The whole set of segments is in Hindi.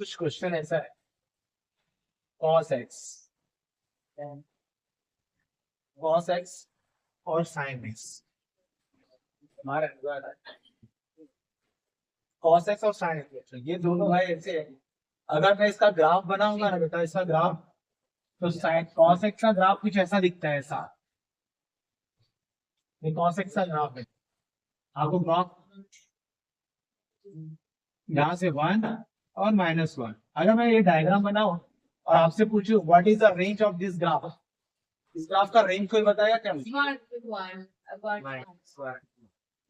कुछ क्वेश्चन ऐसा है cos x और sin x। हमारा cos x और sin x, ये दोनों भाई ऐसे है। अगर मैं इसका ग्राफ बनाऊंगा ना बेटा, इसका ग्राफ, तो sin cos x का ग्राफ कुछ ऐसा दिखता है, ऐसा। ये cos x का ग्राफ है। आपको ग्राफ यहाँ से 1 और -1, अगर मैं ये डायग्राम बनाऊं और आपसे पूछूं what is the range of this graph, इस ग्राफ का रेंज कोई बताएगा क्या मुझे?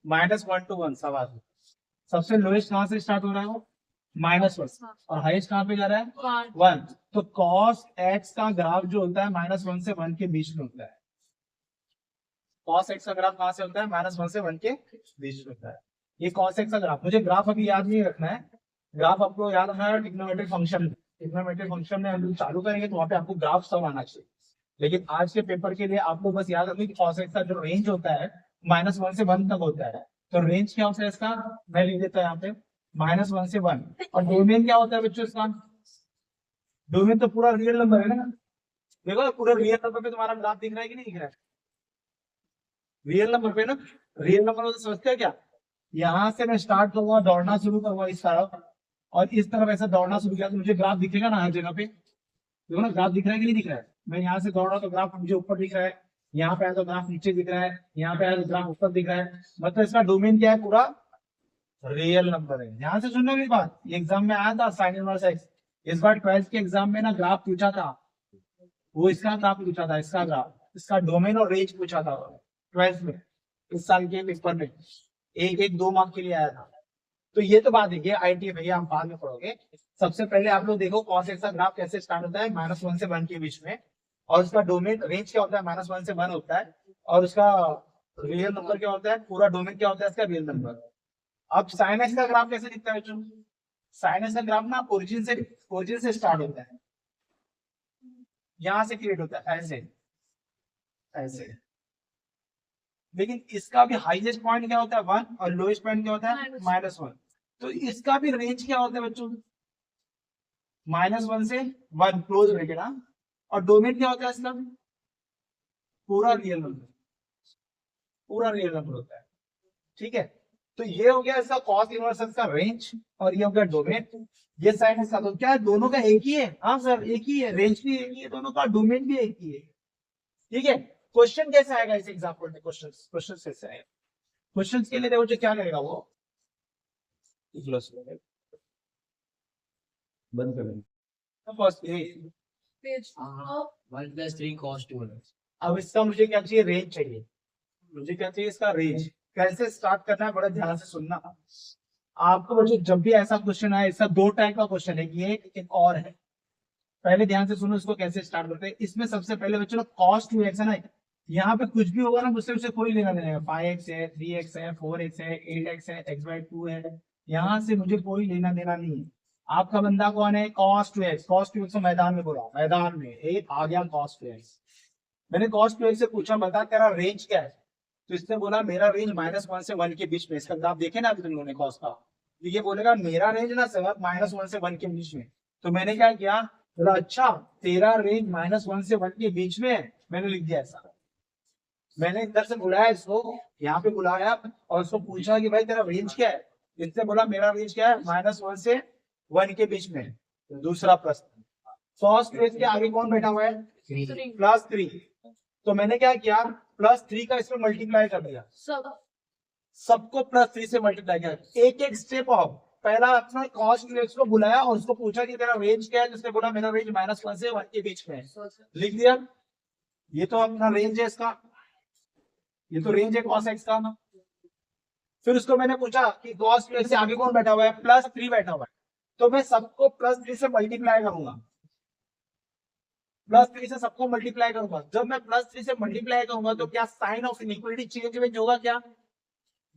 -1 to 1 सवाल। सबसे लोएस्ट कहाँ से स्टार्ट हो रहा है वो? -1, और हाईएस्ट कहाँ पे जा रहा है? 1। तो cos x का ग्राफ जो होता है -1 से 1 के बीच में होता है। cos x का ग्राफ कहाँ से होता है? -1 से 1 के बीच में होता है। ये cos x का ग्राफ, मुझे ग्राफ अभी याद नहीं रखना है। ग्राफ आपको याद रखना है ट्रिग्नोमेट्रिक फंक्शन। ट्रिग्नोमेट्रिक फंक्शन में हम चालू करेंगे तो वहाँ पे आपको ग्राफ सब आना चाहिए। लेकिन आज के पेपर के लिए आपको बस याद रखना कि cos x का जो रेंज होता है -1 से 1 तक होता है। तो रेंज क्या होता है इसका, मैं लिख देता हूँ यहाँ पे -1 से 1। और डोमेन क्या होता है बच्चों इसका? डोमेन तो पूरा रियल नंबर है ना। देखो पूरा रियल नंबर पे तुम्हारा ग्राफ दिख रहा है कि नहीं दिख रहा है? रियल नंबर पे ना, रियल नंबर तो समझते हैं क्या? यहाँ से मैं स्टार्ट करूंगा, दौड़ना शुरू करूंगा इस तरफ, और इस तरफ ऐसा दौड़ना शुरू किया तो मुझे ग्राफ दिखेगा ना हर जगह पे। देखो ना ग्राफ दिख रहा है कि नहीं दिख रहा है? मैं यहाँ से दौड़ रहा हूँ तो ग्राफ मुझे ऊपर दिख रहा है, यहाँ पे आया तो ग्राफ नीचे दिख रहा है, यहाँ पे आया तो ग्राफ ऊपर दिख रहा है। मतलब इसका डोमेन क्या है? पूरा रियल नंबर है। ध्यान से सुनना मेरी बात, ये एग्जाम में आया था साइन इनवर्स एक्स। इस बार 12th के एग्जाम में ना ग्राफ पूछा था, वो इसका ग्राफ पूछा था, इसका ग्राफ, इसका डोमेन और रेंज पूछा था 12th में, इस साल के पेपर में। एक 2 मार्क के लिए आया था। तो ये तो बात है, आईटी भैया हम बाद में पढ़ोगे। सबसे पहले आप लोग देखो cos x का ग्राफ कैसे स्टार्ट होता है -1 से 1 के बीच में, और उसका डोमेन रेंज क्या होता है? -1 से 1 होता है, और उसका रियल नंबर क्या होता है? पूरा डोमेन क्या होता है इसका? Real number. अब sin x का ग्राफ कैसे दिखता है बच्चों? sin x का ग्राफ ना ओरिजिन से स्टार्ट होता है, यहां से क्रिएट होता है ऐसे ऐसे। लेकिन इसका भी हाईएस्ट पॉइंट क्या होता है? 1, और लोएस्ट पॉइंट क्या होता है? -1। तो इसका भी रेंज क्या होता है बच्चों? -1 से 1 क्लोज ब्रैकेट। और डोमेन क्या होता है इसका? पूरा रियल नंबर, पूरा रियल नंबर होता है। ठीक है, तो ये हो गया इसका cos इनवर्स का रेंज, और ये हो गया डोमेन। ये साइन इसका, तो क्या है? दोनों का एक ही है। हाँ सर एक ही है, रेंज भी एक ही है, दोनों का डोमेन भी एक ही है। ठीक है, क्वेश्चन कैसे आएगा इस एग्जाम्पल में? क्वेश्चन कैसे आएगा? क्वेश्चन के लिए देखो क्या करेगा वो, बंद कर अब इसका मुझे क्या चाहिए? रेंज चाहिए। मुझे क्या चाहिए? इसका रेंज। कैसे स्टार्ट करना है बड़ा ध्यान से सुनना आपको बच्चों। जब भी ऐसा क्वेश्चन आए, इसका 2 टाइप का क्वेश्चन है, ये एक और है। पहले ध्यान से सुनो इसको कैसे स्टार्ट करते हैं। इसमें सबसे पहले बच्चों cos 2x है ना, यहाँ पे कुछ भी होगा ना मुझसे उसे कोई लेना देना है। 5x है, 3x है, 4x है, 8x है, x/2 है, यहाँ से मुझे कोई लेना देना नहीं है। आपका बंदा कौन है? cos 2x। cos 2x को मैदान में बोला, मैदान में एक आ गया cos 2x। मैंने cos 2x से पूछा बता तेरा रेंज क्या है, तो इसने बोला मेरा रेंज -1 से 1 के बीच में। इसका ग्राफ देखे ना अभी तुम लोगों ने cos का, तो ये बोलेगा मेरा रेंज ना सर -1 से 1 के बीच में। तो मैंने क्या किया, बोला अच्छा तेरा रेंज -1 से 1 के बीच में है, मैंने लिख दिया ऐसा। मैंने इधर से बुलाया इसको, यहाँ पे बुलाया और उसको पूछा कि भाई तेरा रेंज क्या है। इसने बोला मेरा रेंज क्या है? -1 से 1 के बीच में। तो दूसरा प्रश्न, cos 2x के आगे कौन बैठा हुआ है? +3। तो मैंने क्या किया, +3 का इसमें मल्टीप्लाई कर दिया, सबको +3 से मल्टीप्लाई किया। एक एक स्टेप ऑफ, पहला अपना cos 2x को बुलाया और उसको पूछा कि तेरा रेंज क्या है, जिसने बोला मेरा रेंज -1 से 1 के बीच में है, लिख दिया। ये तो अपना रेंज है इसका, ये तो रेंज है cos x का ना। फिर उसको मैंने पूछा कि cos 2x से आगे कौन बैठा हुआ है? +3 बैठा हुआ है। तो मैं सबको +3 से मल्टीप्लाई करूंगा, +3 से सबको मल्टीप्लाई करूंगा। जब मैं +3 से मल्टीप्लाई करूंगा तो क्या साइन ऑफ इनइक्वालिटी चेंज होगा क्या?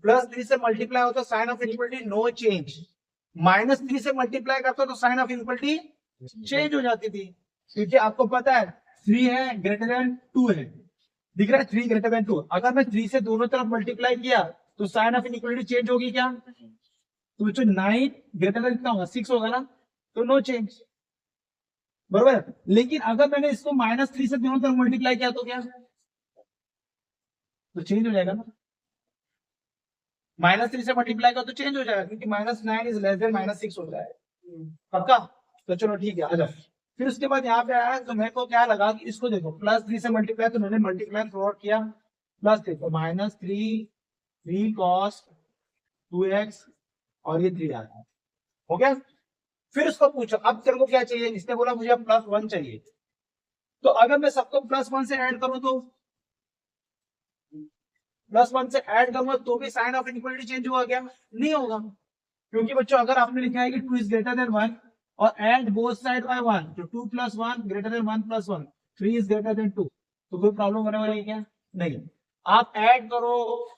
+3 से मल्टीप्लाई होता है sign of inequality no change, -3 से मल्टीप्लाई करता तो साइन ऑफ इनइक्वालिटी चेंज हो जाती थी। क्योंकि आपको पता है 3 है ग्रेटर देन 2 है, दिख रहा है 3 ग्रेटर देन 2। अगर मैं 3 से दोनों तरफ मल्टीप्लाई किया तो साइन ऑफ इनइक्वालिटी चेंज होगी क्या? तो बच्चों 9 ग्रेटर देन कितना होगा? 6 होगा ना। तो नो चेंज, बरोबर। लेकिन अगर मैंने इसको -3 से दोनों तरफ मल्टीप्लाई किया तो क्या, तो चेंज हो जाएगा ना। -3 से मल्टीप्लाई का तो चेंज हो जाएगा, क्योंकि -9 इज लेस देन -6 होता है, पक्का। तो चलो ठीक है, आ जाओ। फिर उसके बाद यहाँ पे आया तो मेरे को क्या लगा कि इसको देखो +3 से मल्टीप्लाई, तो मैंने मल्टीप्लाई थ्रू आउट किया, प्लस देखो -3 cos 2x और ये 3 आ रहा है, हो गया। फिर उसको पूछो अब तेरे को क्या चाहिए, इसने बोला मुझे अब +1 चाहिए। तो अगर मैं सबको +1 से ऐड करूं तो +1 से ऐड करूंगा तो भी साइन ऑफ इनइक्वालिटी चेंज हुआ क्या, नहीं होगा। क्योंकि बच्चों अगर आपने लिखा है कि 2 इज ग्रेटर देन 1 और ऐड बोथ साइड बाय 1, तो 2 + 1 greater than 1 + 1, 3 is greater than 2, तो कोई प्रॉब्लम होने वाली है क्या, नहीं। आप ऐड करो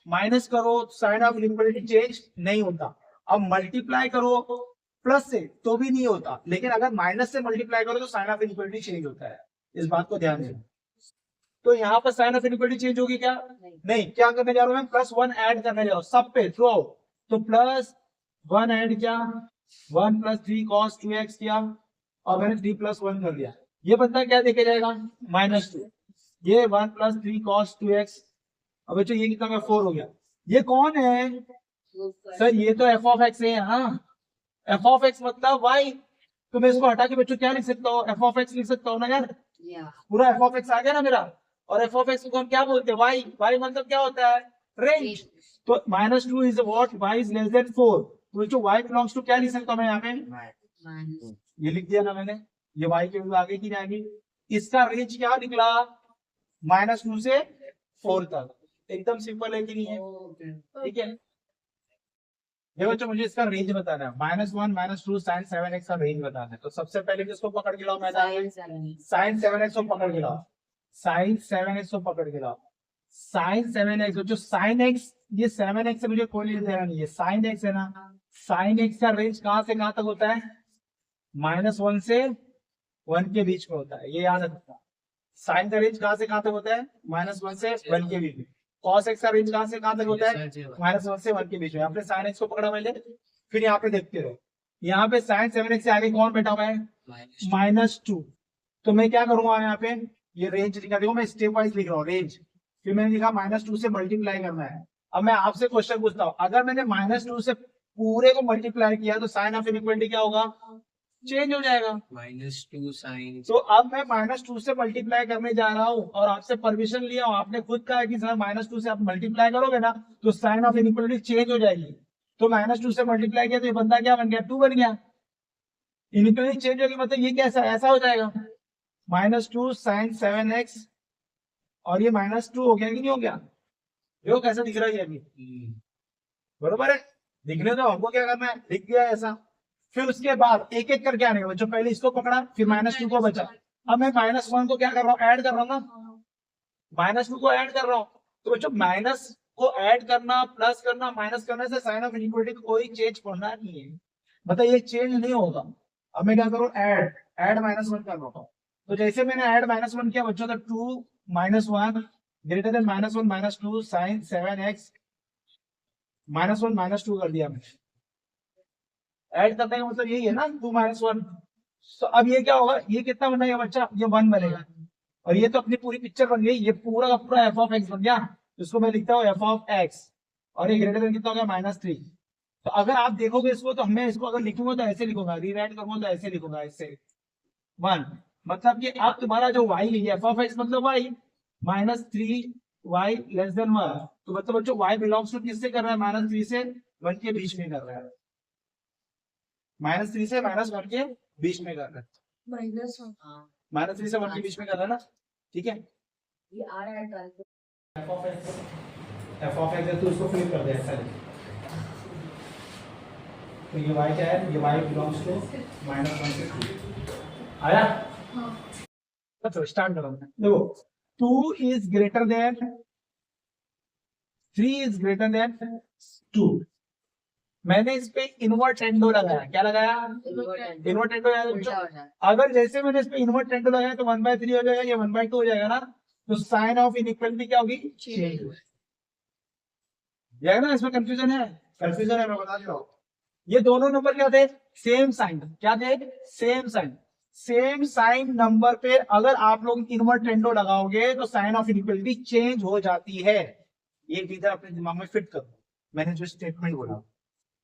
माइनस करो साइन ऑफ इनइक्वालिटी चेंज नहीं होता। अब मल्टीप्लाई करो प्लस से तो भी नहीं होता, लेकिन अगर माइनस से मल्टीप्लाई करो तो साइन ऑफ इनइक्वालिटी चेंज होता है, इस बात को ध्यान दें। तो यहाँ पर साइन ऑफ इनइक्वालिटी चेंज होगी क्या, नहीं। क्या करने जा रहा हूँ मैं, +1 ऐड करने जा रहा हूँ सब पे थ्रू आउट, तो +1 ऐड किया, 1 + 3 cos 2x किया, और मैंने 3 + 1 कर दिया। ये बंदा क्या देखे जाएगा, -2, ये 1 + 3 cos 2x, अब बच्चों ये कितना का 4 हो गया। ये कौन है सर, ये तो f(x) है। हाँ, f(x) मतलब y, तो मैं इसको हटा के बच्चों क्या लिख सकता हूँ, f(x) लिख सकता हूँ ना यार, पूरा f(x) आ गया ना मेरा। और f(x) को हम क्या बोलते हैं, y मतलब क्या होता है, रेंज। तो -2 is what, y is less than 4, तो जो y बिलोंग्स टू क्या लिख सकता हूँ मैं यहाँ पे, ये लिख दिया ना मैंने, ये y के आगे की जाएगी। इसका रेंज क्या निकला, -2 से 4 तक, एकदम सिंपल है कि नहीं है, ठीक है। ये बच्चों मुझे इसका रेंज बताना है, -1 -2 sin 7x का रेंज बताना है। तो सबसे पहले किसको पकड़ के लाओ मैदान में, sin 7x को पकड़ के लाओ, sin 7x को पकड़ के लाओ, sin 7x जो sin x, ये 7x से मुझे कोई लेना नहीं है, sin x है ना, sin x का रेंज कहां से कहां तक होता है, -1 से 1 के बीच में होता है, ये याद रखना। साइन का रेंज कहां से कहां तक होता है, -1 से 1 के बीच में। cos x का रेंज कहां से कहां तक होता है, -1 से 1 के बीच में। आपने sin x को पकड़ा पहले, फिर यहाँ पे देखते रहो, यहाँ पे sin 7x से आगे कौन बैठा हुआ है, -2। तो मैं क्या करूंगा यहाँ पे, ये रेंज लिखा, देखो मैं स्टेप वाइज लिख रहा हूँ रेंज, फिर मैंने लिखा -2 से मल्टीप्लाई करना है। अब मैं आपसे क्वेश्चन पूछता हूँ, अगर मैंने -2 से पूरे को मल्टीप्लाई किया तो साइन ऑफ इनइक्वालिटी क्या होगा, चेंज हो जाएगा, -2 साइन। तो अब मैं -2 से मल्टीप्लाई करने जा रहा हूँ और आपसे परमिशन लिया हूँ, आपने खुद कहा कि सर -2 से आप मल्टीप्लाई करोगे ना तो साइन ऑफ इनइक्वालिटी चेंज हो जाएगी। तो -2 से मल्टीप्लाई किया तो ये बंदा क्या बन गया, 2 बन गया। इनइक्वालिटी चेंज होगी मतलब ये कैसा, ऐसा हो जाएगा, -2 sin 7x, और ये -2 हो गया कि नहीं हो गया, देखो कैसा दिख रहा है अभी, बरोबर है। दिखने तो हमको क्या करना है, दिख गया ऐसा। फिर उसके बाद एक एक करके आने का बच्चों, पहले इसको पकड़ा, फिर -2 को बचा। अब मैं -1 को क्या कर रहा हूँ, ऐड कर रहा हूँ ना, -2 को ऐड कर रहा हूँ। तो बच्चों माइनस को ऐड करना, प्लस करना, माइनस करने से साइन ऑफ इनइक्वालिटी को कोई चेंज होना नहीं है, मतलब ये चेंज नहीं होगा। अब मैं क्या करूँ, ऐड -1 कर रहा हूँ। तो जैसे मैंने ऐड -1 किया बच्चों, तो 2 - 1 ग्रेटर देन -1 - 2 sin 7x, -1 - 2 कर दिया मैंने। ऐड करने का मतलब यही है ना, 2 - 1। तो अब ये क्या होगा, ये कितना बनेगा बच्चा, ये 1 बनेगा, और ये तो अपनी पूरी पिक्चर बन गई, ये पूरा का पूरा f(x) बन गया। इसको मैं लिखता हूँ f(x), और ये ग्रेटर देन कितना हो गया, -3। तो अगर आप देखोगे इसको, तो मैं इसको अगर लिखूंगा तो ऐसे लिखूंगा, रीराइट करूंगा तो ऐसे लिखूंगा, ऐसे 1, मतलब कि अब तुम्हारा जो y है f(x) मतलब y, -3y लेस देन 1, तो मतलब बच्चों y बिलोंग्स टू किससे कर रहा है, -3 से 1 के बीच में कर रहा है, -3 से -1 के बीच में कर रहा है, -3 से 1 के बीच में कर रहा है ना, ठीक है। ये आ रहा है f(x) है, तो उसको फ्लिप कर दे ऐसा, तो ये y क्या है, ये y बिलोंग्स टू -1 से 2 आया। तो स्टार्ट करो, देखो 2 is greater than 3 is greater than 2। मैंने इस पे इनवर्ट टेंडो लगाया, क्या लगाया, इनवर्ट टेंडो लगाया। अगर जैसे मैंने इस पे इनवर्ट टेंडो लगाया तो 1/3 हो जाएगा, ये 1/2 हो जाएगा ना, तो साइन ऑफ इनइक्वालिटी क्या होगी, चेंज हो जाएगा ना। इसमें कंफ्यूजन है, मैं बता दे रहा हूँ। ये दोनों नंबर क्या थे, सेम साइन, क्या थे, same sign. Same sign number पे अगर आप लोग इनवर्टेंडो लगाओगे तो साइन ऑफ इनइक्वालिटी चेंज हो जाती है। ये चीजें अपने दिमाग में फिट करो। मैंने जो स्टेटमेंट बोला,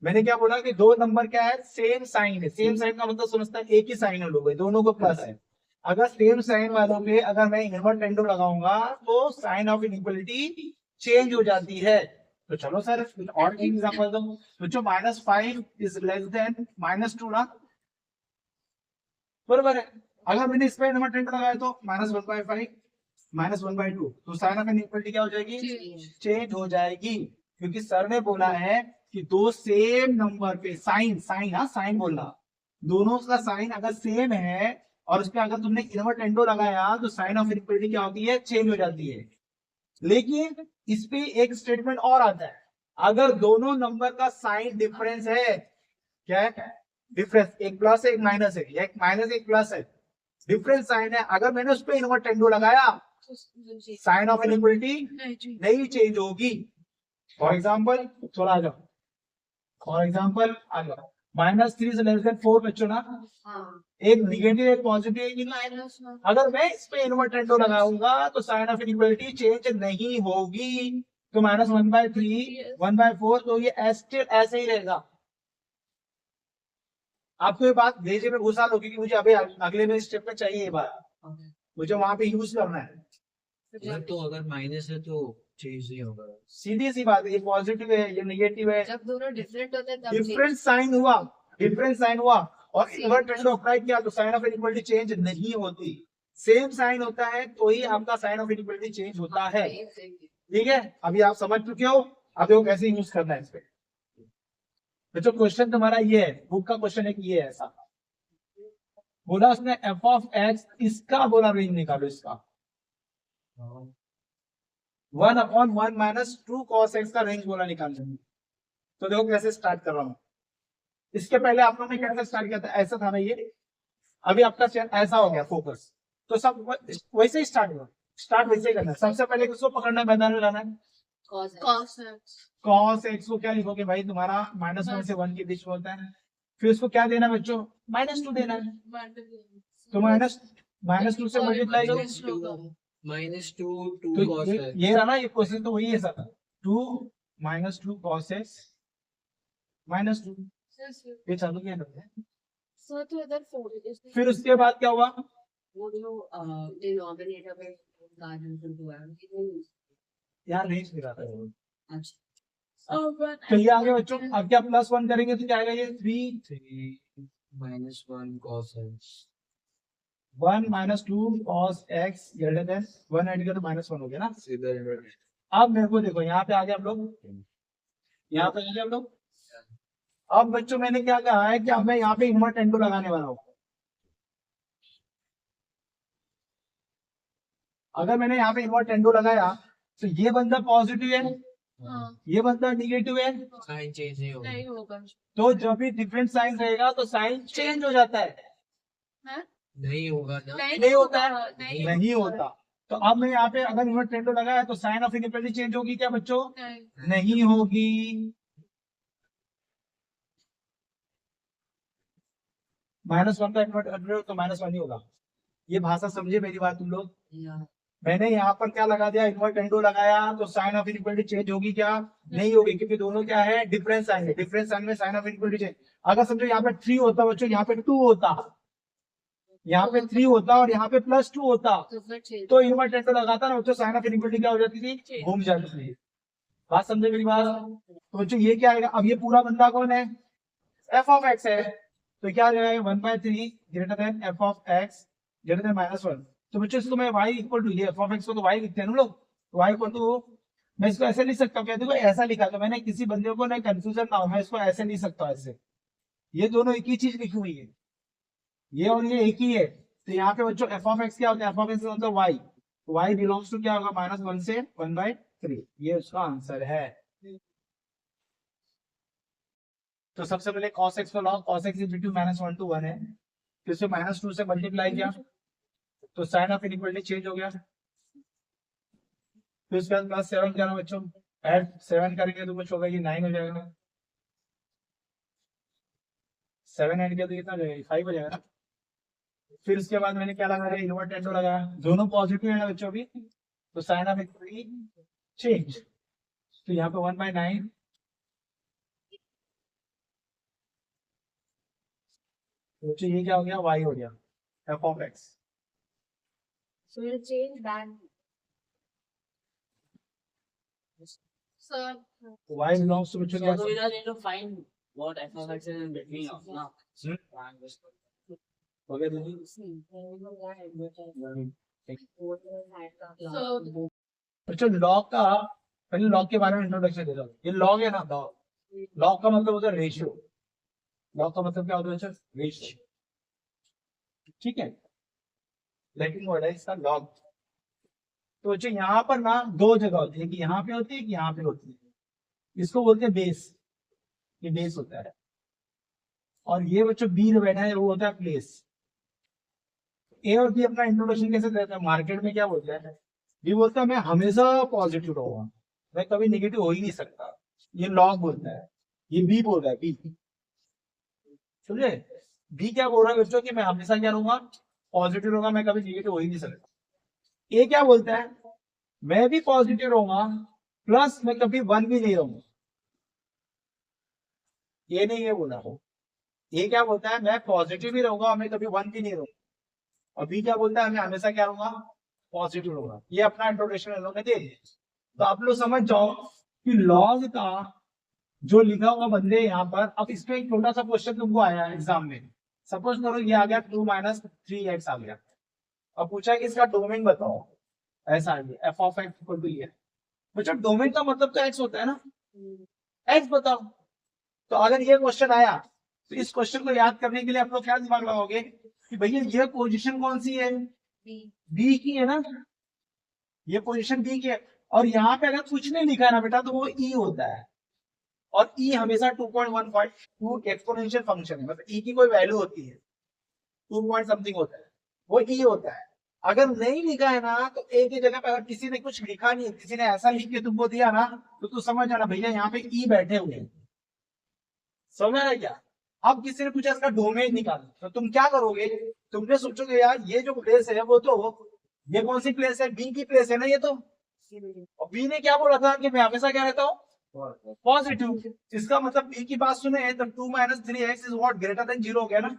मैंने क्या बोला कि दो नंबर क्या है, सेम साइन है। सेम साइन का मतलब समझता है एक ही साइन है लोगों, दोनों को प्लस है। अगर सेम साइन वालों पे अगर मैं इनवर्टेंडो लगाऊंगा तो साइन ऑफ इनइक्वालिटी चेंज हो जाती है। तो चलो सर और एग्जांपल दो। तो जो -5 इज लेस देन -2 ना, बरोबर है। अगर मैंने इस पे इनवर्टेंडो लगाया तो -1/5 -1/2, तो साइन ऑफ इनइक्वालिटी क्या हो जाएगी, चेंज हो जाएगी। क्योंकि सर ने बोला है कि दो सेम नंबर पे साइन, साइन, हाँ साइन बोलना, दोनों का साइन अगर सेम है और उस पर अगर तुमने इनवर्टेंडो लगाया तो साइन ऑफ इनइक्वालिटी क्या होती है, चेंज हो जाती है। लेकिन इस पे एक स्टेटमेंट और आता है, अगर दोनों नंबर का साइन डिफरेंस है, क्या है डिफरेंस, एक प्लस है एक माइनस है, एक माइनस एक प्लस है, डिफरेंस साइन है, अगर मैंने उस पर इनवर्टेंडो लगाया साइन ऑफ इनइक्वालिटी नहीं चेंज होगी। फॉर एग्जाम्पल थोड़ा आ जाओ, फॉर एग्जाम्पल आ जाओ, -3 से लेस देन 4 बच्चों ना, एक निगेटिव एक पॉजिटिव, अगर मैं इस पे इनवर्टेंडो लगाऊंगा तो साइन ऑफ इनइक्वालिटी चेंज नहीं होगी। तो -1/3 1/4, तो ये ऐसे ही रहेगा। आपको ये बात भेजे में घुसा लो, क्योंकि मुझे अभी अगले में स्टेप में चाहिए ये बात, मुझे वहां पे यूज करना है। तो अगर माइनस है तो चेंज नहीं होगा, सीधी सी बात है, ये पॉजिटिव है ये नेगेटिव है, जब दोनों डिफरेंट होते हैं तब डिफरेंट साइन हुआ, डिफरेंट साइन हुआ और इनवर्टेंडो अप्लाई किया तो साइन ऑफ इनइक्वालिटी चेंज नहीं होती। सेम साइन होता है तो ही आपका साइन ऑफ इनइक्वालिटी चेंज होता है। ठीक है, अभी आप समझ चुके हो, अब देखो कैसे यूज करना है इस पे। तो जो क्वेश्चन तुम्हारा ये है, बुक का क्वेश्चन एक ये है, ऐसा बोला उसने f(x), इसका बोला रेंज निकालो, इसका 1/1 - 2 cos x का रेंज बोला निकालने। तो देखो कैसे स्टार्ट कर रहा हूं। इसके पहले आप लोगों ने कैसे स्टार्ट किया था, ऐसा था ना ये, अभी आपका ऐसा हो गया फोकस, तो सब वैसे ही स्टार्ट हुआ, स्टार्ट वैसे ही करना है। सबसे पहले किसको पकड़ना है, मैदान में लाना है, cos x को क्या लिखोगे भाई, तुम्हारा -1 से 1 के बीच में होता है। फिर उसको क्या देना है बच्चों, -2 देना है, तो -2 से मल्टीप्लाई करो। -2 तो cos x। ये रहा ना, ये क्वेश्चन तो वही है सर, 2 -2 cos x -2, ये चालू किया था। तो इधर 4 फिर उसके बाद क्या हुआ, वो जो डिनोमिनेटर पे गार्जन हुआ है। यार रेंज दिखा था वो। अच्छा तो ये आगे बच्चों, अब क्या +1 करेंगे तो क्या आएगा, ये 3 -1 cos x। 1 -2 cos x greater than 1 add कर तो -1 हो गया ना। सीधा इन्वर्ट। अब मेरे को देखो, यहाँ पे आ गए हम लोग, यहाँ पे आ गए हम लोग। अब बच्चों मैंने क्या कहा है कि अब मैं यहाँ पे इनवर्टेंडो लगाने वाला हूँ। अगर मैंने यहाँ पे इनवर्टेंडो लगाया तो ये बंदा पॉजिटिव है, ये बंदा निगेटिव है, साइन चेंज नहीं होगा। नहीं होगा। तो जब भी डिफरेंट साइन रहेगा तो साइन चेंज हो जाता है, नहीं होगा ना, नहीं होता है, नहीं होता। तो अब मैं यहाँ पे अगर इनवर्टेंडो लगाया तो साइन ऑफ इनइक्वालिटी चेंज होगी क्या बच्चों, नहीं होगी। -1 का इन्वर्टेंडो तो -1 ही होगा। ये भाषा समझे मेरी बात तुम लोग। मैंने यहाँ पर क्या लगा दिया, इन्वर्टेंडो लगाया तो साइन ऑफ इनइक्वालिटी चेंज होगी क्या, नहीं होगी, क्योंकि दोनों क्या है, डिफरेंस साइन है, डिफरेंस साइन में साइन ऑफ इनइक्वालिटी चेंज। अगर समझो यहाँ पे 3 होता बच्चों, यहाँ पे 2 होता, यहाँ पे 3 होता और यहाँ पे +2 होता, तो इन्वर्टेंडो लगाता ना बच्चों, साइन ऑफ इनइक्वालिटी क्या हो जाती थी, घूम जाती थी। बात समझे मेरी बात। तो बच्चों ये क्या आएगा, अब ये पूरा बंदा कौन है, f(x) है, तो क्या आ जाएगा 1/3 greater than f(x) greater than -1। तो बच्चों इसको मैं y इक्वल टू, ये f(x) को तो y लिखते हैं ना लोग, तो y इक्वल टू, मैं इसको ऐसे लिख सकता हूँ, क्या देखो ऐसा लिखा, तो मैंने किसी बंदे को ना कंफ्यूजन ना हो, मैं इसको ऐसे लिख सकता हूँ, ऐसे। ये दोनों एक ही चीज लिखी हुई है, ये और ये एक ही है। तो यहाँ पे बच्चों f(x) क्या होता है, f(x) का मतलब y, y बिलोंग्स टू क्या होगा, -1 से 1/3, ये उसका आंसर है। तो सबसे पहले cos x को log, cos x equal to -1 to 1 है, फिर से -2 से मल्टीप्लाई किया तो साइन ऑफ इनइक्वालिटी चेंज हो गया। फिर उसके बाद +7 क्या ना बच्चों, ऐड 7 करेंगे तो कुछ होगा, ये 9 हो जाएगा। 7 ऐड किया तो कितना जाएगा 5 हो जाएगा ना। फिर उसके बाद मैंने क्या लगाया इनवर्ट टेंडो लगाया, दोनों पॉजिटिव है ना बच्चों भी, तो साइन ऑफ इक्विटी चेंज, तो यहाँ पे 1/9 तो ये क्या हो गया y हो गया f of x। So we'll change that. Sir. y belongs to बच्चों So क्या we just need to find what f of x is in between of now. हो गया दीदी। So बच्चों लॉग का पहले लॉग के बारे में इंट्रोडक्शन दे दो। ये लॉग है ना, लॉग लॉग का मतलब होता है रेशियो। लॉग का मतलब क्या होता है बच्चों? रेशियो, ठीक है, लैटिन वर्ड है इसका लॉग। तो बच्चों यहाँ पर ना दो जगह होती है, कि यहाँ पे होती है कि यहाँ पे होती है, इसको बोलते हैं बेस, ये बेस होता है, और ये बच्चों बी में बैठा है वो होता है प्लेस। ए और बी अपना इंट्रोडक्शन कैसे देते हैं मार्केट में, क्या बोलते हैं? बी बोलता है मैं हमेशा पॉजिटिव रहूंगा, मैं कभी नेगेटिव हो ही नहीं सकता, ये लॉग बोलता है। ये बी बोल रहा है, बी, समझे? बी क्या बोल रहा है बच्चों कि मैं हमेशा क्या रहूंगा? पॉजिटिव रहूंगा, मैं कभी नेगेटिव हो ही नहीं सकता। ए क्या बोलता है? मैं भी पॉजिटिव रहूंगा प्लस मैं कभी 1 भी नहीं रहूंगा। ये नहीं, ये बोला हो। ये क्या बोलता है? मैं पॉजिटिव ही रहूंगा और मैं कभी 1 भी नहीं रहूंगा। और बी क्या बोलता है? मैं हमेशा क्या रहूंगा? पॉजिटिव रहूंगा। ये अपना इंट्रोडक्शन हम लोग ने दे दिया, तो आप लोग समझ जाओ कि लॉग का जो लिखा हुआ बंदे यहाँ पर। अब इसमें एक छोटा सा क्वेश्चन तुमको आया है एग्जाम में, सपोज करो ये आ गया 2 - 3x आ गया, अब पूछा है कि इसका डोमेन बताओ, ऐसा आ गया f of x equal to ये। बच्चा डोमेन का मतलब तो x होता है ना, x बताओ। तो अगर ये क्वेश्चन आया तो इस क्वेश्चन को याद करने के लिए आप लोग क्या दिमाग लगाओगे कि भैया ये पोजीशन कौन सी है? बी की है ना, ये पोजीशन बी की है। और यहाँ पे अगर कुछ नहीं लिखा है ना बेटा तो वो ई होता है, और ई हमेशा 2.1 एक्सपोनेंशियल फंक्शन है, मतलब ई की कोई वैल्यू होती है 2 पॉइंट समथिंग होता है, वो ई होता है। अगर नहीं लिखा है ना तो ए की जगह पे अगर किसी ने कुछ लिखा नहीं, किसी ने ऐसा लिख के तुमको दिया ना, तो तू समझ जाना भैया यहाँ पे ई बैठे हुए हैं, समझ रहा है क्या? अब किसी ने पूछा इसका डोमेन निकालना, तो तुम क्या करोगे? तुमने सोचोगे यार ये जो प्लेस है वो तो, ये कौन सी प्लेस है? बी की प्लेस है ना ये तो। और बी ने क्या बोला था कि मैं हमेशा क्या रहता हूँ? पॉजिटिव। इसका मतलब बी की बात सुने तो 2 - 3x is what greater than 0 हो गया ना।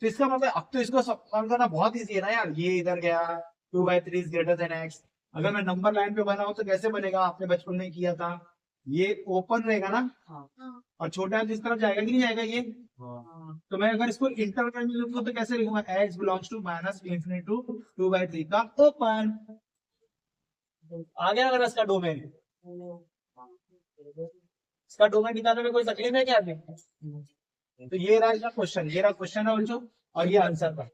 तो इसका मतलब अब तो इसको समझना बहुत इजी है ना यार, ये इधर गया 2/3 इज ग्रेटर देन x। अगर मैं नंबर लाइन पे बनाऊं तो कैसे बनेगा? आपने बचपन में किया था, ये ओपन रहेगा ना, और छोटा जिस तरफ जाएगा कि नहीं जाएगा ये। तो मैं अगर इसको इंटरवल में लिखूं तो कैसे लिखूंगा? x बिलोंग्स टू -∞ टू 2/3 का ओपन। आ गया अगर इसका डोमेन, इसका डोमेन निकालने में कोई तकलीफ है क्या? तो ये रहा इसका क्वेश्चन, ये रहा क्वेश्चन है बच्चों, और ये आंसर था।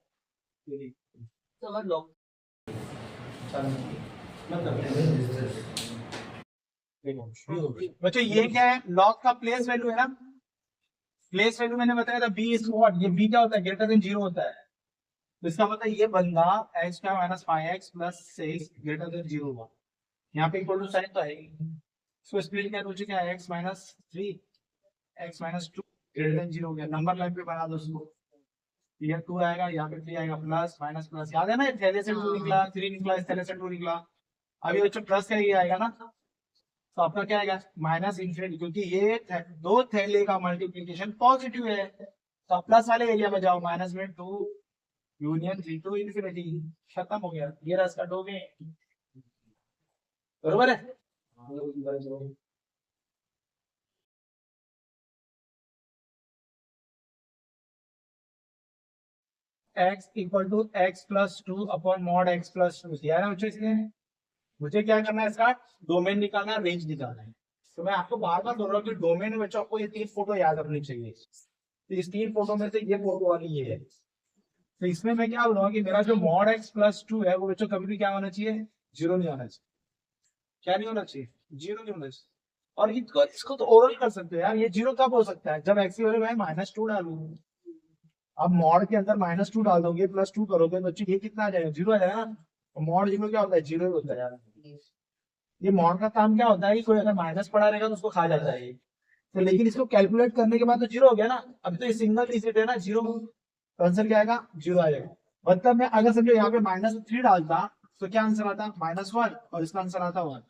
समझ लो बच्चों, ये क्या है? लॉग का प्लेस वैल्यू है ना, प्लेस वैल्यू मैंने बताया था बी इज व्हाट, ये बी क्या होता है? ग्रेटर देन 0 होता है। तो इसका मतलब ये बंदा x² - 5x + 6 ग्रेटर देन 0 हुआ। यहाँ पे इक्वल टू साइन तो है, इसको स्प्लिट क्या हो चुका है? x - 3 x - 2 ग्रेटर देन 0 हो गया। नंबर लाइन पे बना दो उसको, ये 2 आएगा, यहाँ पे 3 आएगा, प्लस माइनस प्लस, याद है ना? थैले से 2 निकला, 3 निकला, इस थैले से 2 निकला। अभी बच्चों प्लस का ये आएगा ना, तो आपका क्या आएगा? -∞, क्योंकि ये दो थैले का मल्टीप्लीकेशन पॉजिटिव है, तो प्लस वाले एरिया में जाओ, -2 यूनियन 3 टू इन्फिनिटी, खत्म हो गया। ये रहा इसका डोमेन, बरोबर है? x equal to x + 2 upon mod x + 2 दिया है ना बच्चों। इसलिए मुझे क्या करना है? इसका डोमेन निकालना है, रेंज निकालना है। तो मैं आपको बार बार बोल रहा हूँ कि डोमेन में बच्चों आपको ये 3 फोटो याद रखनी चाहिए। तो इस 3 फोटो में से ये फोटो वाली ये है। तो इसमें मैं क्या बोल रहा हूँ कि मेरा जो mod x + 2 है वो बच्चों कभी भी क्या होना चाहिए? 0 नहीं होना चाहिए। क्या नहीं होना चाहिए? 0 नहीं होना चाहिए। और इसको तो ओवरऑल कर सकते हो यार, ये 0 कब हो सकता है? जब x की वैल्यू मैं -2 डालूं। अब मॉड के अंदर -2 डाल दोगे, +2 करोगे तो ये कितना आ जाएगा? 0 आ जाएगा ना। मॉड 0 क्या होता है? 0 ही होता है यार। ये मॉड का काम क्या होता है कि कोई अगर माइनस पड़ा रहेगा तो उसको खा जाता है। तो लेकिन इसको कैलकुलेट करने के बाद तो जीरो हो गया ना, अब तो ये सिंगल डिजिट है ना, जीरो, तो आंसर क्या आएगा, जीरो आ जाएगा। मतलब मैं अगर समझो यहाँ पे -3 डालता तो क्या आंसर आता, -1, और इसका आंसर आता 1।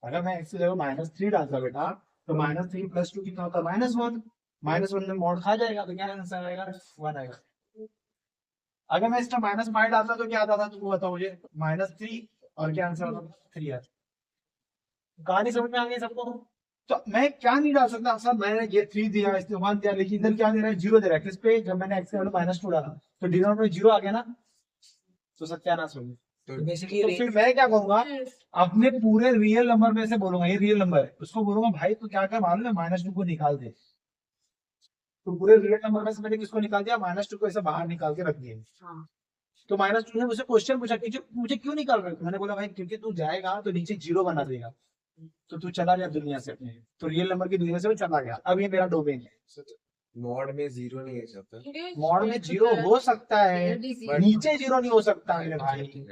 अगर मैं x की जगह -3 डालता बेटा, तो -3 + 2 कितना होता है, -1, -1 में मॉड खा जाएगा, तो क्या आंसर आएगा, 1 आएगा। अगर मैं इसका -5 डालता तो क्या आता था, तुमको बताओ मुझे, -3, और क्या आंसर आता, 3 आता। कहानी समझ में आ गई सबको? तो मैं क्या नहीं डाल सकता सर, मैंने ये 3 दिया, इसने 1 दिया, लेकिन इधर क्या दे रहा है, 0 दे रहा है। किस पे, जब मैंने x का -2 डाला तो डिनोमिनेटर में 0 आ गया ना, तो सत्यानाश हो गया। तो बेसिकली तो फिर मैं क्या करूंगा, अपने पूरे रियल नंबर में से बोलूंगा, ये रियल नंबर है, उसको बोलूंगा भाई तू क्या कर, मालूम है, -2 को निकाल दे। तो पूरे रियल नंबर में से मैंने किसको निकाल दिया, -2 को ऐसे बाहर निकाल के रख दिया। तो -2 ने मुझे क्वेश्चन पूछा कि मुझे क्यों निकाल रहे हो, मैंने बोला भाई क्योंकि तू जाएगा तो नीचे 0 बना देगा, तो तू चला गया दुनिया से अपने, तो रियल नंबर की दुनिया से वो चला गया। अब ये मेरा डोमेन है। मॉड में 0 नहीं है सकता। मॉड में 0 हो सकता है, नीचे 0 नहीं हो सकता मेरे भाई।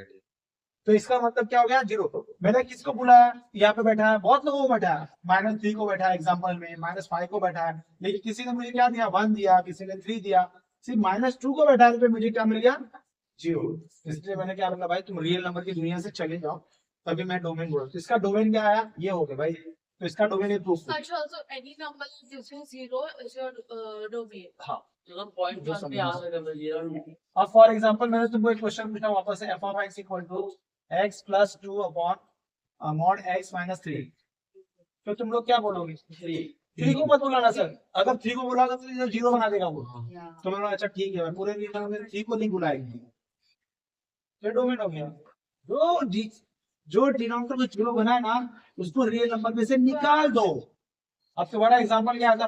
तो इसका मतलब क्या हो गया, 0। मैंने किसको बुलाया, यहाँ पे बैठा है, बहुत लोगों को बैठा है, -3 को बैठा है एग्जाम्पल में, -5 को बैठा है, लेकिन किसी ने मुझे क्या दिया, 1 दिया, किसी ने 3 दिया, सिर्फ -2 को बैठाने पे मुझे क्या मिल गया, 0। इसलिए मैंने क्या बोला, भाई तुम रियल नंबर की दुनिया से चले जाओ, तभी मैं डोमेन बोला। तो इसका डोमेन क्या आया, ये हो गया भाई, तो इसका डोमेन ये प्रूफ। अच्छा, so any number gives you 0 is your domain. हाँ, मतलब पॉइंट जो पे आ सकता है जीरो। अब फॉर एग्जांपल मैंने तुमको एक क्वेश्चन पूछा वापस से, f(x = x + 2 upon mod x - 3, तो तुम लोग क्या बोलोगे, 3 को मत बुलाना सर, अगर 3 को बुलाओगे तो 0 बना देगा वो। तो मैंने बोला अच्छा ठीक है, पूरे रियल नंबर में 3 को नहीं बुलाएंगे, तो डोमेन हो गया। जो डिनोमिनेटर को 0 बनाए ना, उसको रियल नंबर में से निकाल दो। अब तुम्हारा एग्जांपल क्या था,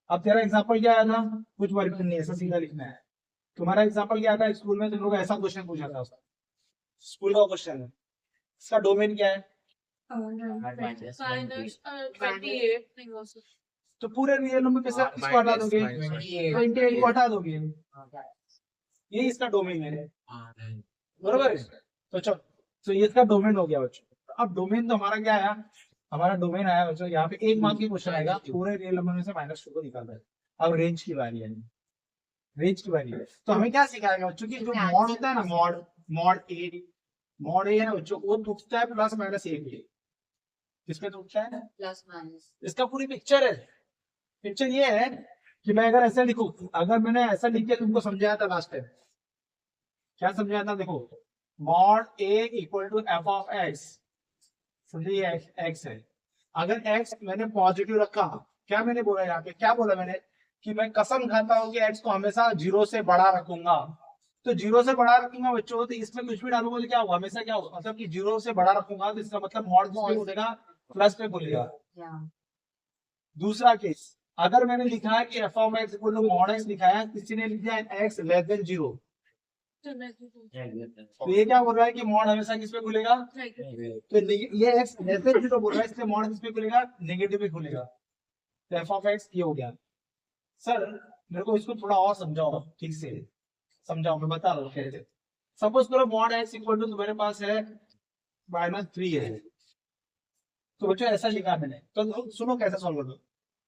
अब तेरा एग्जांपल क्या आया था, कुछ वर्क नहीं, ऐसा सीधा लिखना है। तुम्हारा एग्जांपल क्या था, स्कूल में तुम लोग ऐसा क्वेश्चन पूछा था, स्कूल का क्वेश्चन है, इसका डोमेन क्या है, Minus 28 नहीं हो सकता. तो पूरे रियल नंबर पे से किसको हटा दोगे, 28 को हटा दोगे, ये इसका डोमेन है, बरोबर है। तो चलो, तो ये इसका डोमेन हो गया बच्चों। अब डोमेन तो हमारा क्या आया, हमारा डोमेन आया बच्चों, यहाँ पे 1 मार्क की क्वेश्चन आएगा, पूरे रियल नंबर में से -2 को निकालना है। अब रेंज की बारी है, रेंज की बारी है। तो हमें क्या सिखाएगा बच्चों की, जो मॉड होता है ना, मॉड ए है ना बच्चों, वो टूटता है +-1 के। किसमें टूटता है, प्लस माइनस। इसका पूरी पिक्चर है। पिक्चर ये है कि मैं अगर ऐसा लिखूं, अगर मैंने ऐसा लिख के तुमको समझाया था लास्ट टाइम, क्या समझाया था, देखो mod a = f(x), समझिए x है, अगर x मैंने पॉजिटिव रखा, क्या मैंने बोला यहाँ पे, क्या बोला मैंने कि मैं कसम खाता हूँ कि x को हमेशा 0 से बड़ा रखूंगा। तो 0 से बड़ा रखूंगा बच्चों, तो इसमें कुछ भी डालूंगा तो क्या होगा, हमेशा क्या होगा, मतलब कि 0 से बड़ा रखूंगा, तो इसका मतलब मॉड किसपे खुलेगा, प्लस पे खुलेगा। दूसरा केस, अगर मैंने लिखा है कि f(x = mod x) लिखा है, किसी ने लिख दिया x <0, तो ये क्या बोल रहा है कि मॉड हमेशा किस पे खुलेगा, तो ये x <0 बोल रहा है, इसलिए मॉड किस पे खुलेगा, नेगेटिव पे खुलेगा। तो f(x) ये हो गया। सर मेरे को इसको थोड़ा और समझाओ, ठीक से समझाओ, मैं बता रहा हूँ कैसे। सपोज करो mod x = तो मेरे पास है -3 है, तो बच्चों ऐसा लिखा मैंने, तो सुनो कैसे सॉल्व करो।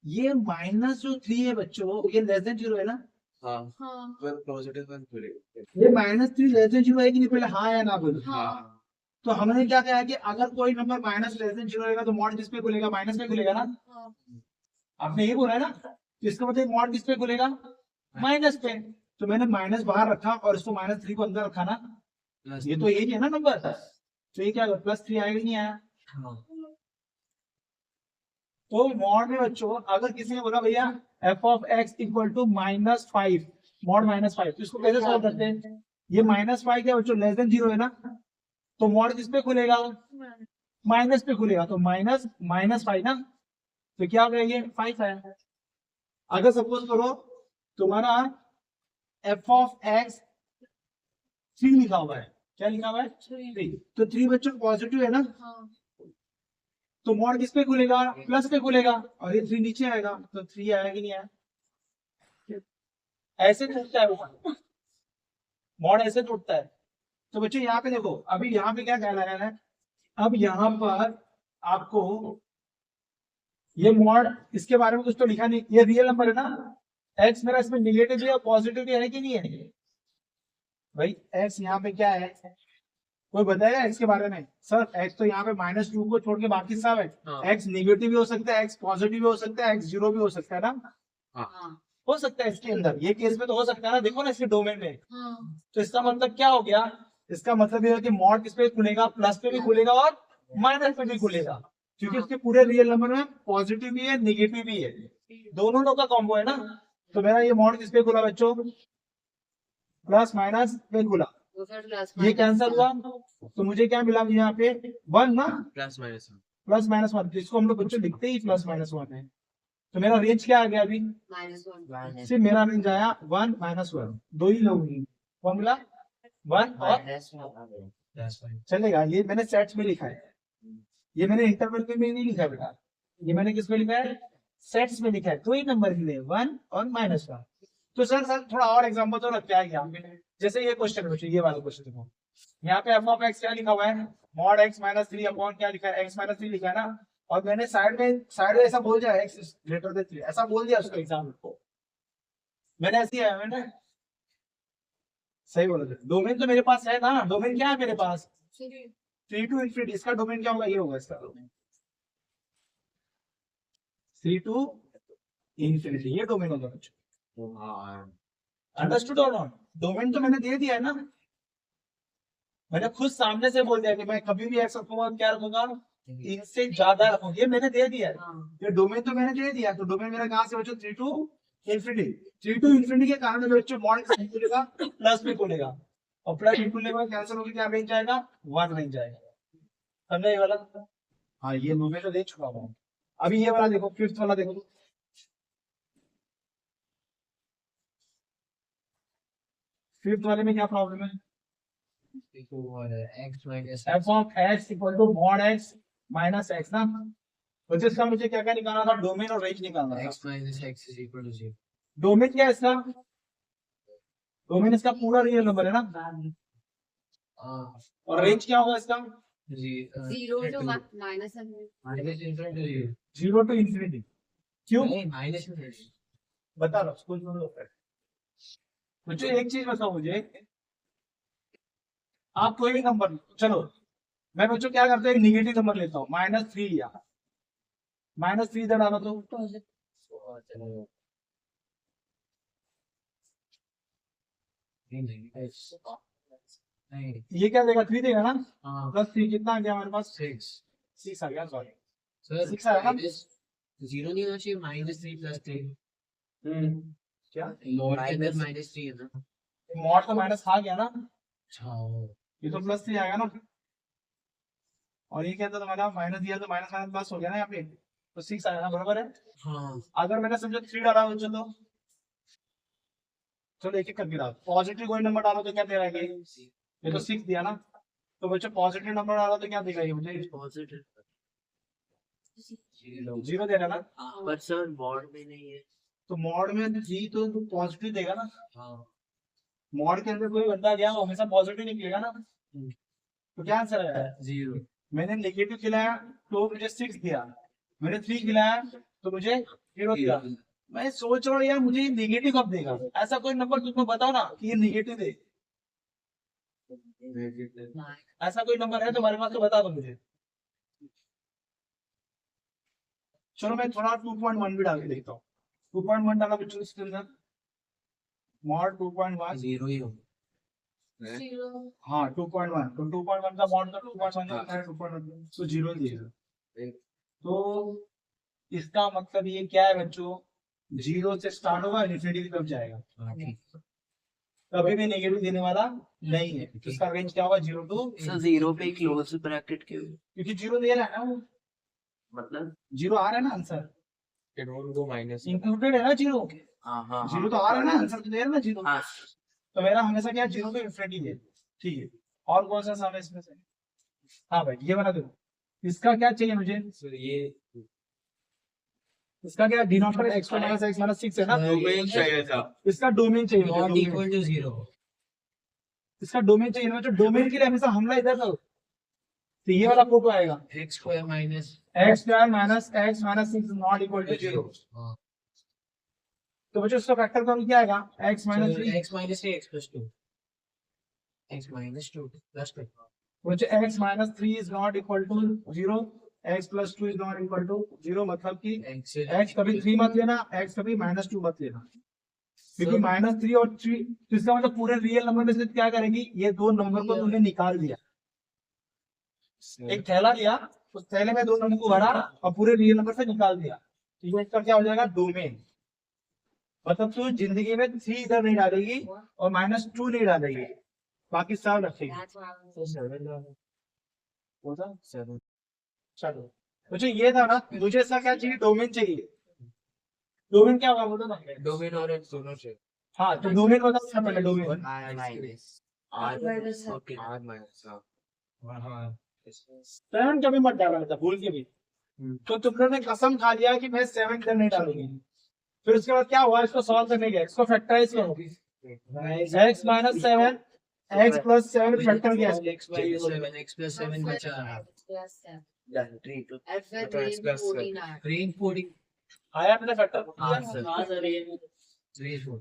ये -3 है बच्चों, ये <0 है ना, हाँ, हाँ. पर पॉजिटिव वन खुलेगा। ये -3 <0 है कि नहीं, पहले हाँ या ना बोलो। हाँ. तो हमने क्या कहा कि अगर कोई नंबर -0 रहेगा तो मॉड किस पे खुलेगा, माइनस पे खुलेगा ना, हाँ. आपने ये बोला है ना, तो इसका मतलब मॉड किस पे खुलेगा, माइनस पे। तो मैंने माइनस बाहर रखा और इसको -3 को अंदर रखा ना, ये तो यही है ना नंबर, तो ये क्या +3 आएगा नहीं आया। तो मॉड में बच्चों अगर किसी ने बोला भैया f(x = -5, मॉड -5, तो इसको कैसे सॉल्व करते हैं, ये -5 क्या बच्चों, <0 है ना, तो मॉड किस पे खुलेगा, माइनस पे खुलेगा, तो -5 ना, तो क्या हो गया, ये 5 आया। अगर सपोज करो तुम्हारा f(x) 3 लिखा हुआ है, क्या लिखा हुआ है, 3, तो 3 बच्चों पॉजिटिव है ना, हाँ. तो मॉड किस पे खुलेगा, प्लस पे खुलेगा, और ये 3 नीचे आएगा, तो 3 आया कि नहीं आया, ऐसे टूटता है वो मॉड, ऐसे टूटता है। तो बच्चों यहाँ पे देखो, अभी यहाँ पे क्या कहना है, अब यहाँ पर आपको ये मॉड, इसके बारे में कुछ तो लिखा नहीं, ये रियल नंबर है ना, एक्स मेरा इसमें निगेटिव भी और पॉजिटिव भी है कि नहीं है भाई? एक्स यहाँ पे क्या है, कोई बताएगा एक्स के बारे में? सर एक्स तो यहाँ पे -2 को छोड़ के बाकी सब है। एक्स निगेटिव भी हो सकता है, एक्स पॉजिटिव भी हो सकता है, एक्स जीरो भी हो सकता है ना, हाँ हो सकता है इसके अंदर, ये केस में तो हो सकता है ना, देखो ना इसके डोमेन में। हाँ तो इसका मतलब क्या हो गया? इसका मतलब ये है कि मॉड किस पे खुलेगा, प्लस पे भी खुलेगा और माइनस पे भी खुलेगा, क्योंकि उसके पूरे रियल नंबर में पॉजिटिव भी है निगेटिव भी है, दोनों लोग का कॉम्बो है ना। तो मेरा ये मॉड किस पे खुला बच्चों? प्लस माइनस पे खुला, तो फिर प्लस ये कैंसिल हुआ, तो मुझे क्या मिला यहाँ पे? 1 ना, प्लस माइनस प्लस माइनस 1, जिसको हम लोग बच्चों लिखते ही प्लस माइनस 1 है। तो मेरा रेंज क्या आ गया अभी? -1 सिर्फ मेरा रेंज आया 1 -1, दो ही लोग हैं, फॉर्मूला 1 और चलेगा। ये मैंने सेट्स में लिखा है, ये मैंने इंटरवल में नहीं लिखा बेटा, ये मैंने किस में लिखा है? सेट्स में लिखा है, दो ही नंबर के लिए 1 और -1। तो सर थोड़ा और एग्जांपल तो रख क्या है यहाँ पे, जैसे ये क्वेश्चन बच्चों, ये वाला क्वेश्चन देखो, यहाँ पे f ऑफ x क्या लिखा हुआ है? मॉड x - 3 अपॉन क्या लिखा है? x - 3 लिखा है ना, और मैंने साइड में ऐसा बोल दिया x ग्रेटर देन 3, ऐसा बोल दिया उसको एग्जाम को, मैंने ऐसे ही आया मैंने सही बोला। डोमेन तो मेरे पास है ना, डोमेन क्या है मेरे पास? 3 to infinity, इसका डोमेन क्या होगा? ये होगा इसका डोमेन 3 to infinity, ये डोमेन होगा बच्चों। अंडरस्टूड और नॉट? डोमेन तो मैंने दे दिया है ना, मैंने खुद सामने से बोल दिया कि मैं कभी भी एक्स रखूंगा, क्या रखूंगा? इनसे ज्यादा रखूंगा, ये मैंने दे दिया है, ये डोमेन तो मैंने दे दिया। तो डोमेन मेरा कहाँ से बच्चों? 3 to infinity, 3 to infinity के कारण बच्चों मॉड खुलेगा, प्लस भी खुलेगा, और प्लस भी खुलने के बाद कैंसिल होकर क्या रेंज आएगा? 1 रेंज आएगा, समझा ये वाला? हाँ ये डोमेन तो दे चुका हूँ। अभी ये वाला देखो, फिफ्थ वाला देखो, फिफ्थ वाले में क्या प्रॉब्लम है? f of x equal to mod x minus x ना, तो इसका मुझे क्या क्या निकालना था? डोमेन और रेंज निकालना था। डोमेन क्या है इसका? डोमेन इसका पूरा रियल नंबर है ना, और रेंज क्या होगा इसका? 0 to -1 जीरो टू इंफिनिटी। क्यों बता रहा स्कूल में लोग मुझे एक चीज बताओ, मुझे आप कोई भी नंबर, चलो मैं बच्चों क्या करता हूँ, एक निगेटिव नंबर लेता हूँ, -3 लिया, -3 इधर डाला तो ये क्या देगा? 3 देगा ना, +3 कितना आ गया हमारे पास? 6 आ गया, सॉरी 6 आया ना। जीरो नहीं होना चाहिए, -3 + 3 क्या मॉड के अंदर -3 है ना। मॉड तो माइनस आ गया ना, अच्छा ये तो +3 आएगा ना, और ये क्या था तुम्हारा? माइनस दिया तो माइनस माइनस प्लस हो गया ना यहाँ पे, तो 6 आया ना, बराबर है। हाँ अगर मैंने समझो 3 डाला हो, चलो एक एक करके डालो, पॉजिटिव कोई नंबर डालो तो क्या दे रहा है? ये तो 6 दिया ना, तो बच्चों पॉजिटिव नंबर डालो तो क्या देगा ये मुझे? पॉजिटिव 0 दे रहा है ना, पर सर मॉड में नहीं है। तो मॉड में जी तो पॉजिटिव देगा ना, हाँ मॉड के अंदर कोई बंदा गया वो हमेशा पॉजिटिव निकलेगा ना, तो क्या आंसर है? 0। मैंने नेगेटिव खिलाया तो मुझे 6 दिया, मैंने 3 खिलाया तो मुझे 0 दिया। मैं सोच रहा हूँ यार मुझे नेगेटिव कब देगा, ऐसा कोई नंबर तुमको बताओ ना कि ये नेगेटिव दे, ऐसा कोई नंबर है तुम्हारे पास तो बता दो मुझे। चलो मैं थोड़ा 2.1 भी डाल के देखता हूँ, 2.1 डाला बच्चों इसके अंदर, मॉड 2.1 0 ही होगा। हाँ 2.1, तो 2.1 का मॉड का 2.1 का है, 2.1 तो 0 दिएगा। तो इसका मतलब ये क्या है बच्चों? 0 से स्टार्ट होगा, इन्फिनिटी कब जाएगा? कभी भी नेगेटिव देने वाला नहीं है, तो इसका रेंज क्या होगा? 0 टू, सर 0 पे क्लोज ब्रैकेट क्यों? क्योंकि 0 दे रहा है ना वो, मतलब 0 आ रहा है ना आंसर, माइनस इंक्लूडेड है ना 0, हाँ 0 तो आ रहा है ना आंसर, तो दे रहा है ना 0, हाँ तो मेरा हमेशा क्या 0 टू इन्फिनिटी है, ठीक है। और कौन सा सम है इसमें से? हाँ भाई ये वाला देखो, इसका क्या चाहिए मुझे? ये इसका क्या डिनोमिनेटर x - x - 6 है ना, डोमेन चाहिए था। इसका डोमेन चाहिए मुझे, नॉट डोमेन। Equal to 0। इसका डोमेन चाहिए ना, जो डोमेन के लिए हमेशा हमला इधर करो, तो ये वाला फोटो आएगा, x² - x square minus x minus six is not equal to 0। तो बच्चों इसका फैक्टर करो क्या आएगा, x minus three, x minus 3 x plus 2 x minus 2 plus 2 which x minus 3 is not equal to 0, x plus 2 is not equal to 0, मतलब कि x x कभी 3 मत लेना, x कभी माइनस 2 मत लेना, क्योंकि माइनस 3 और 3 तो इसका मतलब पूरे रियल नंबर में से क्या करेंगी, ये दो नंबर को तुमने निकाल दिया, एक थैला लिया, उस थैले में दो नंबर को भरा और पूरे रियल नंबर से निकाल दिया, ठीक है, इसका क्या हो जाएगा डोमेन, मतलब तू जिंदगी में 3 इधर नहीं डालेगी और माइनस 2 नहीं डालेगी, बाकी सब रखेगी। That's why I was चलो मुझे ये था ना, मुझे इसका क्या चाहिए, डोमेन चाहिए, डोमेन क्या होगा बोलो ना। डोमेन और x दोनों से हाँ तो डोमेन बताओ क्या पहले, domain r minus minus okay R minus हाँ 7 कभी मत डालना था भूल के भी, तो तुम लोगों ने कसम खा लिया कि मैं 7 इधर नहीं डालूंगी, फिर उसके बाद क्या हुआ, इसको सॉल्व करने गया, इसको फैक्टराइज करो, x minus 7 x plus 7 factor क्या है, x minus 7 x plus 7 बचा plus 7. done 3 to F with तो X range plus 14 are. range 14 आया मैंने फैक्टर, हाँ सर हाँ सर range 4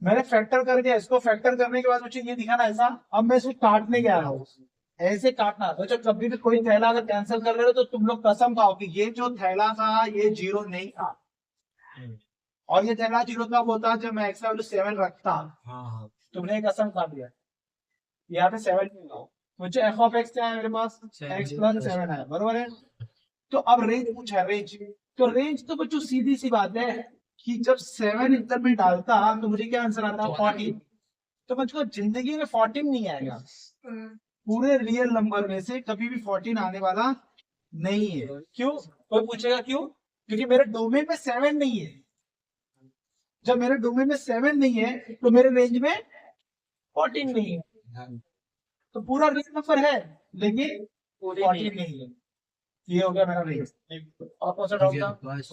मैंने फैक्टर कर दिया, इसको फैक्टर करने के बाद मुझे ये दिखाना ऐसा, अब मैं इसको काटने गया रहा हूँ, ऐसे काटना, तो जब कभी भी कोई थैला अगर कैंसिल कर रहे हो तो तुम लोग कसम खाओ कि ये जो थैला था ये 0 नहीं था, और ये थैला 0 कब होता जब मैं एक्स वैल्यू 7 रखता, हाँ तुमने कसम खा दिया, यहाँ पे 7 नहीं होगा, मुझे एफ ऑफ एक्स क्या है मेरे पास, एक्स प्लस 7 है, बरोबर है, तो अब रेंज पूछा, रेंज, तो रेंज तो बच्चों सीधी सी बात है कि जब 7 इधर में डालता तो मुझे क्या आंसर आता, 14, तो बच्चों जिंदगी में 14 नहीं आएगा, पूरे रियल नंबर में से कभी भी 14 आने वाला नहीं है, क्यों, कोई पूछेगा क्यों, क्योंकि मेरे डोमेन में 7 नहीं है, जब मेरे डोमेन में 7 नहीं है तो मेरे रेंज में 14 नहीं है, तो पूरा रियल नंबर है लेकिन 14 नहीं है, ये हो गया मेरा range, opposite of the bus